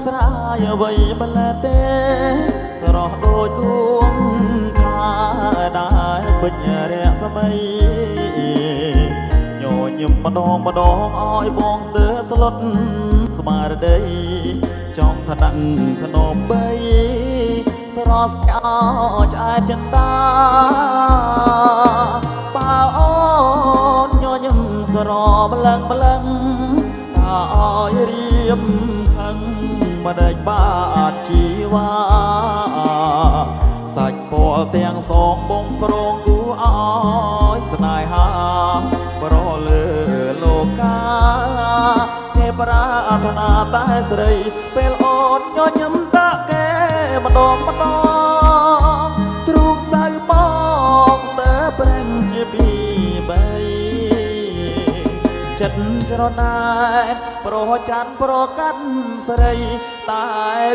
ស្រ័យអ្វីម្លេះទេស្រស់ដូចដួងខែដែលពេញរស្មីញញឹមម្ដងឲ្យបងស្ទើរស្លុតស្មារតីចង់ថ្នាក់ធ្នមបីស្រស់ស្អាតឆ្អែតចិន្តាបើអូនញញឹមស្រម្លឹងថាឲ្យរៀបខឹងមិនដេចបាទជីវ៉ាសាច់ពលទាំងសងបងប្រងគូឲ្យស្នេហាប្រលើលោកាទេប្រាថ្នាតែស្រីពេលអូនញញឹមតាកែម្ដងទ្រូងសៅមកស្ទើរប្រេងជាពីបីចិត្តច្រណែនប្រច័នប្រកាន់ស្រីតែ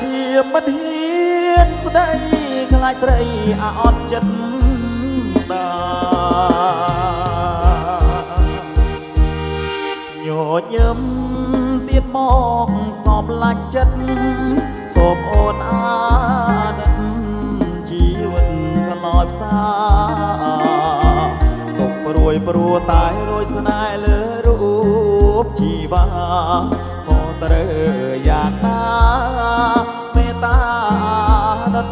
រៀបមិនហ៊ានស្ដីខ្លាចស្រីអាអត់ចិត្តដាញញឹមទៀតមកសំឡាញ់ចិត្តសូមអូនអាណិតជីវិតកន្លយផ្សាទុកព្រួយព្រោះតែរយស្នេហ៍លើរូបជីវ៉ាខុសត្រូវយ៉ាងណាមេត្តាណិត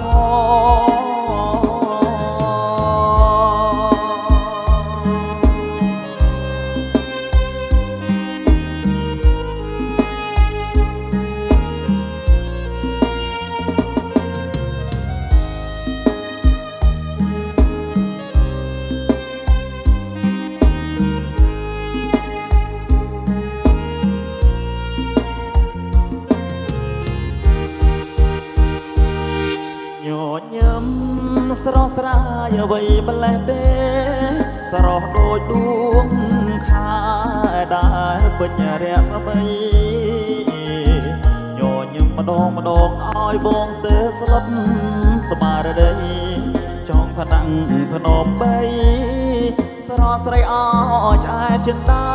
ញញឹមស្រស់ស្រាយអ្វីម្លេះទេស្រស់ដូចដួងខែដែលពេញរស្មីញញឹមម្ដងឲ្យបងស្ទើរស្លុតស្មារតីចង់ថ្នាក់ធ្នមបីស្រស់ស្រីអឆ្អែតចិន្តា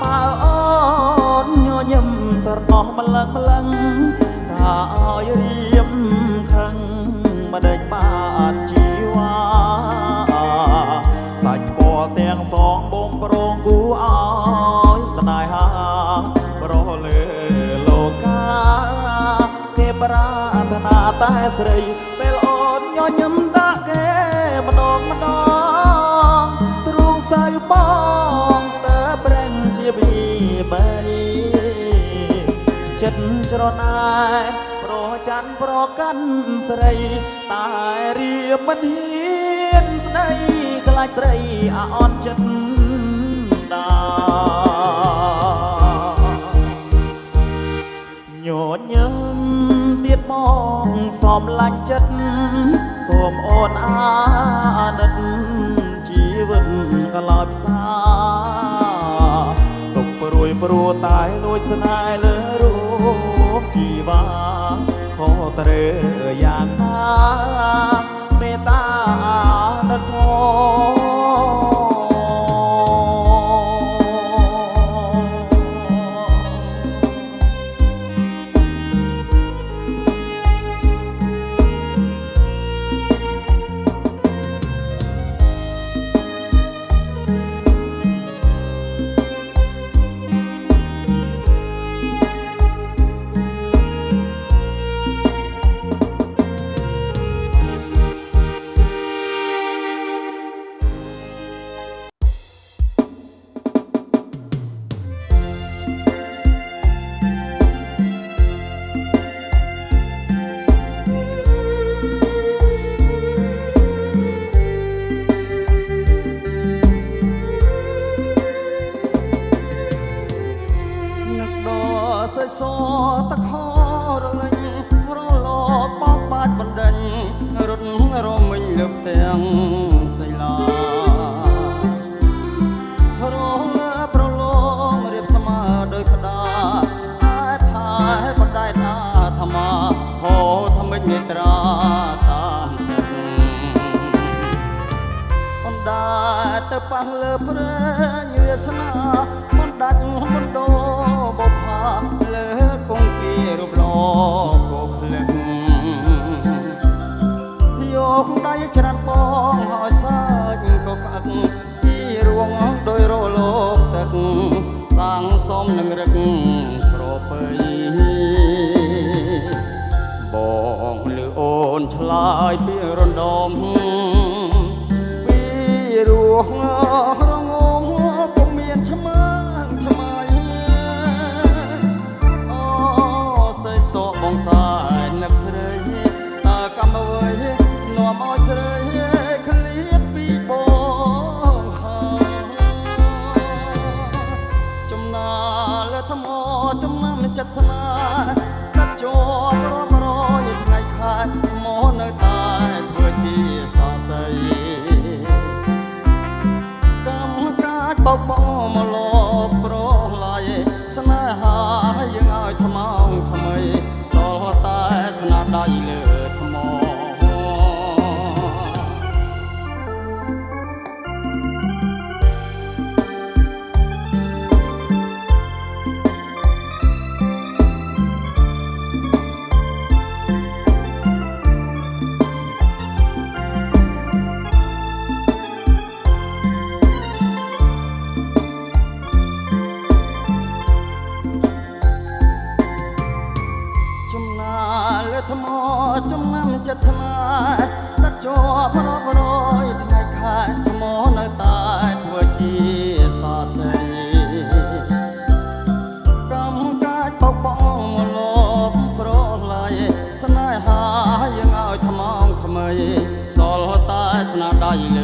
បើអូនញញឹមស្រស់ម្លឹងថាឲ្យរៀបខឹងមិនដេចបាទជីវ៉ាសាច់ពលទាំងសងបងប្រងគូឲ្យស្នេហាប្រលើលោកាគេប្រាថ្នាតែស្រីពេលអូនញញឹមតាកែម្ដងទ្រូងសៅបងស្ទើរប្រេងជាពីបីចិត្តច្រណែនប្រច័នប្រកាន់ស្រីតែរៀបមិនហ៊ានស្ដីខ្លាចស្រីអាអត់ចិត្តដាញញឹមទៀតមកសំឡាញ់ចិត្តសូមអូនអាណិតជីវិតកន្លយផ្សាទុកព្រួយព្រោះតែលួចស្នេហ៍លើរូបជីវ៉ាខុសត្រូវយ៉ាងណាមេត្តាណិតសតខរលេងរលកបបបាច់បណ្ដេញរត់រមិញលើផ្ទាំងសីឡារងប្រឡងរៀបស្មើដោយក្តាអាចថាបណ្ដែតអាធម្មហោធមិញនេត្រាតាមទឹកបណ្ដែតទៅប៉ះលើព្រែងវាសនាបណ្ដាច់បណ្ដោបុផាលើ ក៏ក្លឹងយកដៃច្រានបងហើយសាច់ក៏ក្អឹកពីរួងដោយរលកទឹកសាងសមនឹងរឹកប្រពៃបងលឺអូនឆ្លើយពីរំដំពីរួងរងងពុំមានឆ្មាំងឆ្មាយអូសេចសក់បងសាយនឹកស្រីតើកម្មអ្វីនាំឲ្យស្រីឃ្លាតពីបងចំណាលើថ្មចំណាំចិត្តស្នាកាត់ជាប់រាប់រយថ្ងៃខែមកនៅតែធ្វើជាសរសៃកម្មកាចបោកបងមកលបប្រឡាយស្នេហាយើងឲ្យថ្មងថ្មីសល់តែស្នាដៃលើថ្មថ្មចំណាំចិត្តស្នេហ៍កាត់ជាប់រាប់រយថ្ងៃខែថ្មនៅតែធ្វើជាសរសៃកម្មកាចបោកបងមកលបប្រឡាយស្នេហាយើងឲ្យថ្មងថ្មីសល់តែស្នាដៃលើ